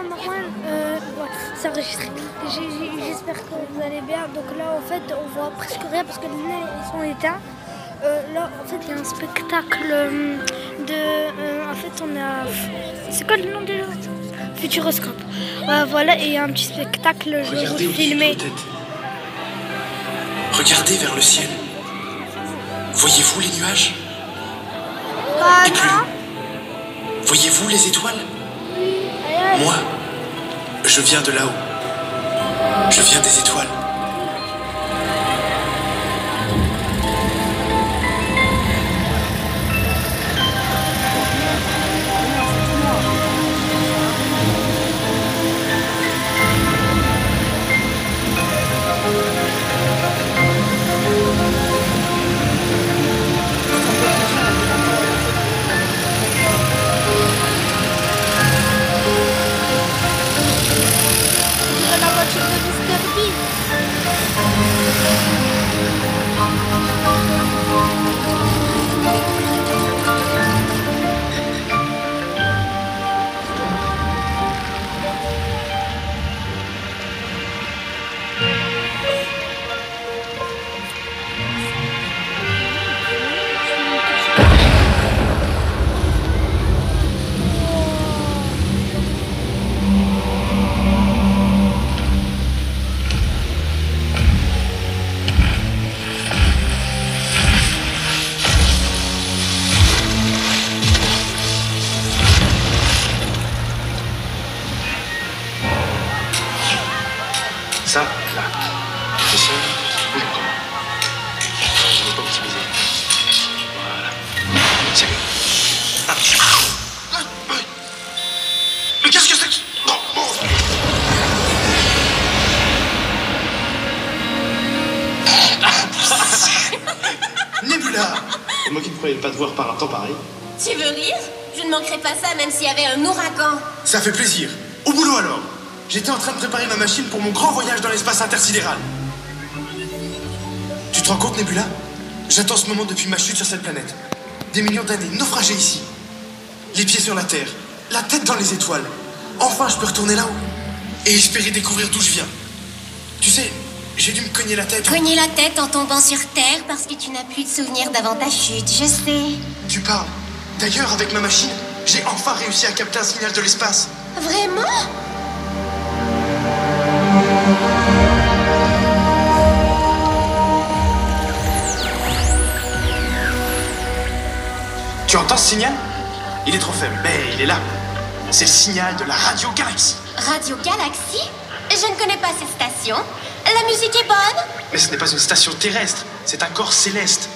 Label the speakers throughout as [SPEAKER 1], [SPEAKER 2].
[SPEAKER 1] Marwan, ouais, c'est enregistré. J'espère que vous allez bien. Donc là, en fait, on voit presque rien parce que les lumières ils sont éteints. Là, en fait, il y a un spectacle en fait, on a. C'est quoi le nom de Futuroscope. Voilà, et il y a un petit spectacle. Je vais vous filmer.
[SPEAKER 2] Regardez vers le ciel. Voyez-vous les nuages? Et plus. Voyez-vous les étoiles? Moi, je viens de là-haut. Je viens des étoiles.
[SPEAKER 1] La voiture de Mr. Bean.
[SPEAKER 2] Ça, là. C'est ça, bouge encore. Je ne vais pas optimiser. Voilà. C'est mieux. Mais qu'est-ce que c'est que... Nebula! C'est moi qui ne croyais pas te voir par un temps pareil.
[SPEAKER 3] Tu veux rire? Je ne manquerais pas ça même s'il y avait un ouragan.
[SPEAKER 2] Ça fait plaisir. Au boulot alors. J'étais en train de préparer ma machine pour mon grand voyage dans l'espace intersidéral. Tu te rends compte, Nebula? J'attends ce moment depuis ma chute sur cette planète. Des millions d'années, naufragé ici. Les pieds sur la Terre, la tête dans les étoiles. Enfin, je peux retourner là-haut et espérer découvrir d'où je viens. Tu sais, j'ai dû me cogner la tête.
[SPEAKER 3] Cogner la tête en tombant sur Terre parce que tu n'as plus de souvenirs d'avant ta chute, je sais.
[SPEAKER 2] Tu parles. D'ailleurs, avec ma machine, j'ai enfin réussi à capter un signal de l'espace.
[SPEAKER 3] Vraiment?
[SPEAKER 2] Tu entends ce signal? Il est trop faible, mais il est là. C'est le signal de la Radio Galaxie.
[SPEAKER 3] Radio Galaxie? Je ne connais pas cette station. La musique est bonne?
[SPEAKER 2] Mais ce n'est pas une station terrestre, c'est un corps céleste.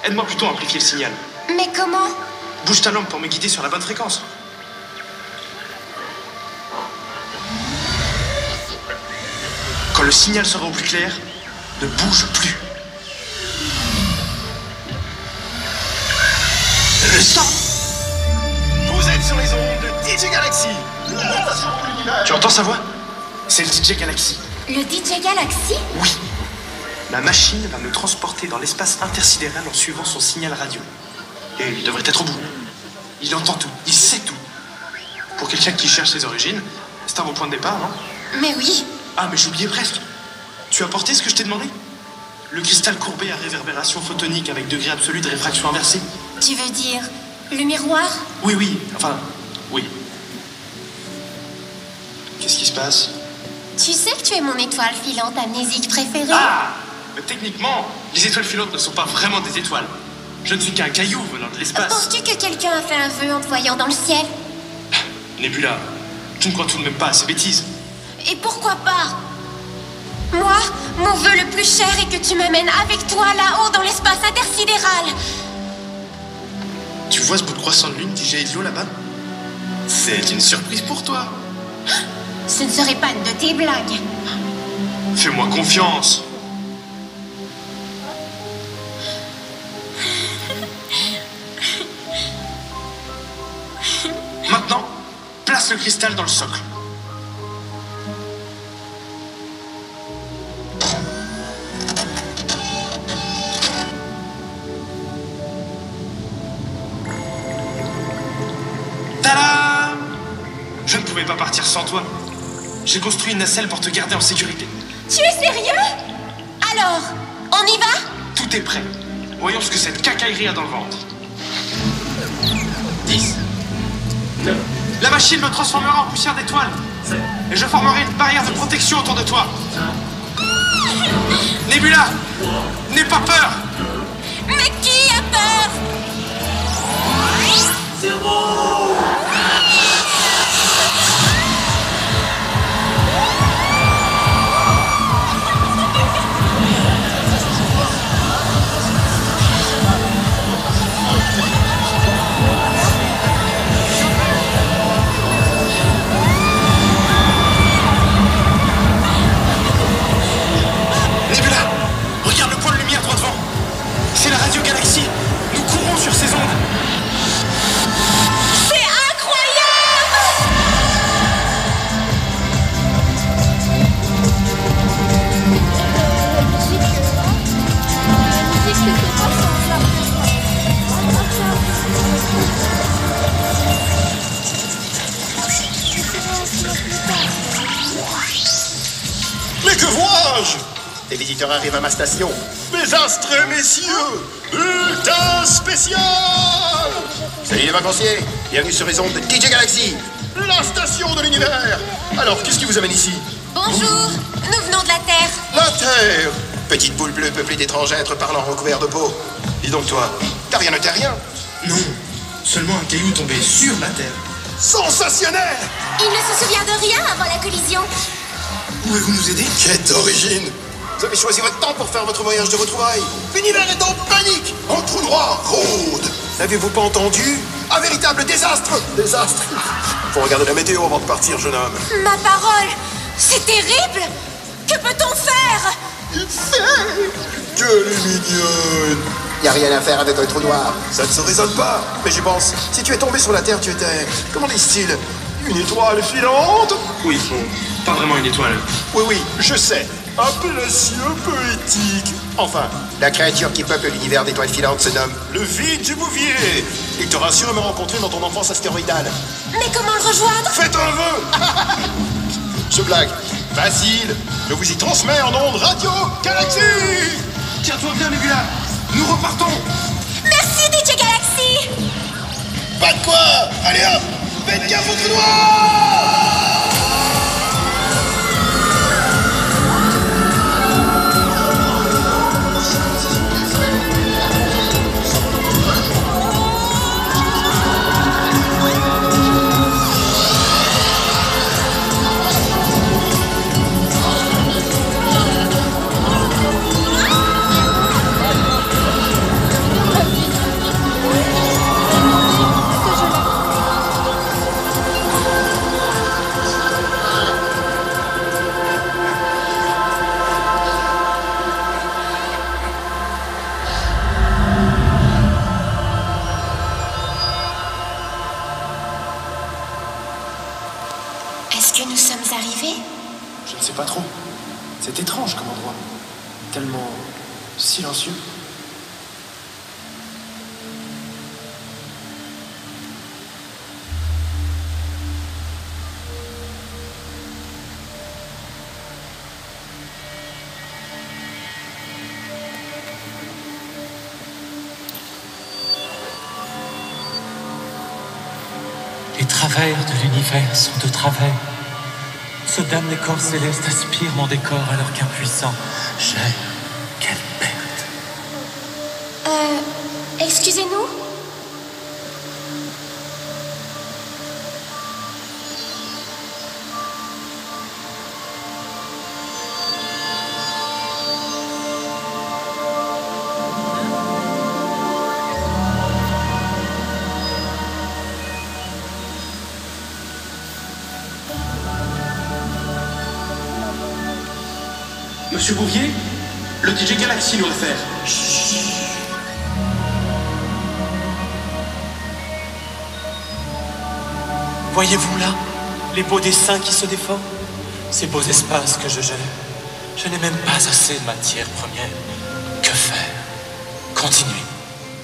[SPEAKER 2] Aide-moi plutôt à amplifier le signal.
[SPEAKER 3] Mais comment?
[SPEAKER 2] Bouge ta lampe pour me guider sur la bonne fréquence. Quand le signal sera au plus clair, ne bouge plus. Stop! Vous êtes sur les ondes de DJ Galaxy. Tu entends sa voix? C'est le DJ Galaxy.
[SPEAKER 3] Le DJ Galaxy?
[SPEAKER 2] Oui. Ma machine va me transporter dans l'espace intersidéral en suivant son signal radio. Et il devrait être au bout. Il entend tout, il sait tout. Pour quelqu'un qui cherche ses origines, c'est un bon point de départ, non?
[SPEAKER 3] Mais oui.
[SPEAKER 2] Ah, mais j'oubliais presque. Tu as porté ce que je t'ai demandé? Le cristal courbé à réverbération photonique avec degré absolu de réfraction inversée.
[SPEAKER 3] Tu veux dire le miroir?
[SPEAKER 2] Oui, oui, enfin, oui. Qu'est-ce qui se passe?
[SPEAKER 3] Tu sais que tu es mon étoile filante amnésique préférée?
[SPEAKER 2] Ah! Mais techniquement, les étoiles filantes ne sont pas vraiment des étoiles. Je ne suis qu'un caillou venant de l'espace.
[SPEAKER 3] Penses-tu que quelqu'un a fait un vœu en te voyant dans le ciel?
[SPEAKER 2] Nebula, tu ne crois tout de même pas à ces bêtises?
[SPEAKER 3] Et pourquoi pas? Moi, mon vœu le plus cher est que tu m'amènes avec toi là-haut dans l'espace intersidéral.
[SPEAKER 2] Tu vois ce bout de croissant de lune DJ Idlo là-bas? C'est une surprise pour toi.
[SPEAKER 3] Ce ne serait pas une de tes blagues.
[SPEAKER 2] Fais-moi confiance. Maintenant, place le cristal dans le socle. Tada! Je ne peux pouvais pas partir sans toi. J'ai construit une nacelle pour te garder en sécurité.
[SPEAKER 3] Tu es sérieux? Alors, on y va?
[SPEAKER 2] Tout est prêt. Voyons ce que cette cacaillerie a dans le ventre. 10. 9. La machine me transformera en poussière d'étoiles. Et je formerai une barrière de protection autour de toi. Nebula, n'aie pas peur.
[SPEAKER 3] Mais qui a peur?
[SPEAKER 2] Nebula, regarde le point de lumière droit devant. C'est la radio Galaxie. Nous courons sur ces ondes.
[SPEAKER 3] C'est incroyable!
[SPEAKER 4] Mais que vois-je? Des visiteurs arrivent à ma station. Mes astres, messieurs! Bulletin spécial! Salut les vacanciers! Bienvenue sur les ondes de DJ Galaxy, la station de l'univers! Alors, qu'est-ce qui vous amène ici?
[SPEAKER 3] Bonjour, nous venons de la Terre.
[SPEAKER 4] La Terre! Petite boule bleue peuplée d'étranges êtres parlant recouverts de peau. Dis donc toi, t'as rien de terrien?
[SPEAKER 2] Non, seulement un caillou tombé sur la Terre.
[SPEAKER 4] Sensationnel!
[SPEAKER 3] Il ne se souvient de rien avant la collision.
[SPEAKER 2] Pouvez-vous nous aider?
[SPEAKER 4] Quête d'origine! Vous avez choisi votre temps pour faire votre voyage de retrouvailles. L'univers est en panique! En trou noir rôde! N'avez-vous pas entendu? Un véritable désastre! Désastre! Faut regarder la météo avant de partir, jeune homme.
[SPEAKER 3] Ma parole, c'est terrible. Que peut-on faire?
[SPEAKER 4] Quelle est mignonne! Y a rien à faire avec un trou noir. Ça ne se raisonne pas. Mais j'y pense. Si tu es tombé sur la Terre, tu étais... Comment disent-ils? Une étoile filante?
[SPEAKER 2] Oui, bon, pas vraiment une étoile.
[SPEAKER 4] Oui, je sais. Appellation poétique. Enfin, la créature qui peuple l'univers d'étoiles filantes se nomme le vide du Bouvier. Il t'aura sûrement rencontré dans ton enfance astéroïdale.
[SPEAKER 3] Mais comment le rejoindre?
[SPEAKER 4] Faites un vœu. Je blague. Facile. Je vous y transmets en ondes radio Galaxy.
[SPEAKER 2] Tiens-toi bien, Nebula. Nous repartons.
[SPEAKER 3] Merci DJ Galaxy.
[SPEAKER 4] Pas de quoi. Allez hop. Faites gaffe au trou noir.
[SPEAKER 3] Est-ce que nous sommes arrivés?
[SPEAKER 2] Je ne sais pas trop. C'est étrange comme endroit. Tellement silencieux.
[SPEAKER 5] Les travers de l'univers sont de travers. Ce damné corps céleste aspire mon décor alors qu'impuissant, j'ai quelle perte.
[SPEAKER 3] Excusez-nous?
[SPEAKER 2] Monsieur Bouvier, le DJ Galaxy nous réfère.
[SPEAKER 5] Voyez-vous là, les beaux dessins qui se déforment? Ces beaux espaces que je gère. Je n'ai même pas assez de matière première. Que faire? Continuez,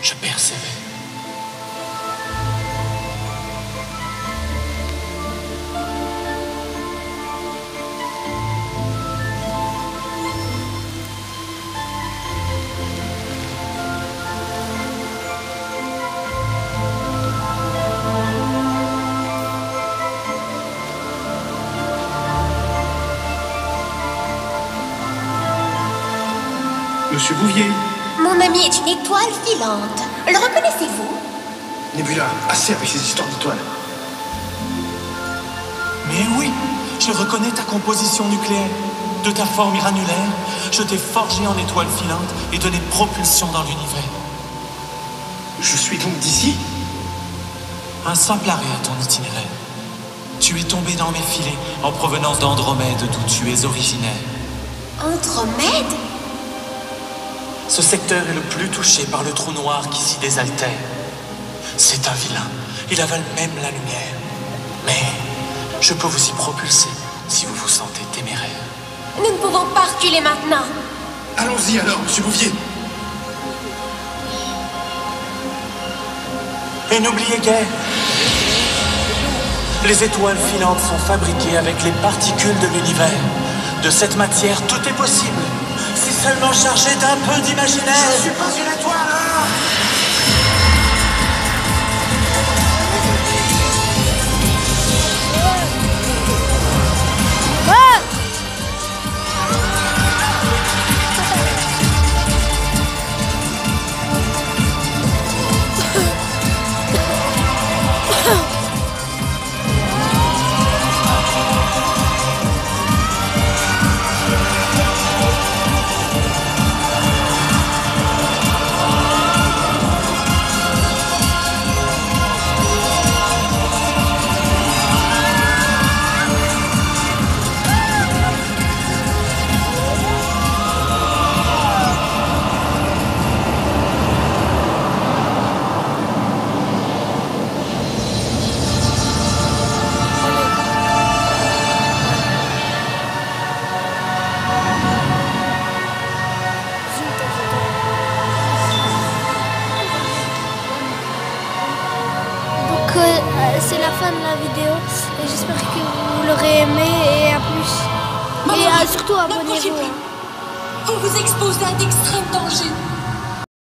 [SPEAKER 5] je persévère.
[SPEAKER 2] Monsieur Bouvier.
[SPEAKER 3] Mon ami est une étoile filante. Le reconnaissez-vous?
[SPEAKER 2] Nebula, assez avec ces histoires d'étoiles.
[SPEAKER 5] Mais oui, je reconnais ta composition nucléaire. De ta forme granulaire, je t'ai forgé en étoile filante et donné propulsion dans l'univers.
[SPEAKER 2] Je suis donc d'ici?
[SPEAKER 5] Un simple arrêt à ton itinéraire. Tu es tombé dans mes filets en provenance d'Andromède, d'où tu es originaire.
[SPEAKER 3] Andromède?
[SPEAKER 5] Ce secteur est le plus touché par le trou noir qui s'y désaltère. C'est un vilain. Il avale même la lumière. Mais je peux vous y propulser si vous vous sentez téméraire.
[SPEAKER 3] Nous ne pouvons pas reculer maintenant.
[SPEAKER 2] Allons-y alors, Monsieur Bouvier.
[SPEAKER 5] Et n'oubliez guère, les étoiles filantes sont fabriquées avec les particules de l'univers. De cette matière, tout est possible. Si seulement chargé d'un peu d'imaginaire.
[SPEAKER 2] Je suis pas une étoile, hein.
[SPEAKER 1] C'est la fin de la vidéo et j'espère que vous l'aurez aimé et à plus.
[SPEAKER 3] Maman,
[SPEAKER 1] Et surtout
[SPEAKER 3] n'approchez
[SPEAKER 1] abonnez-vous.
[SPEAKER 3] plus. Vous vous exposez à d'extrêmes dangers.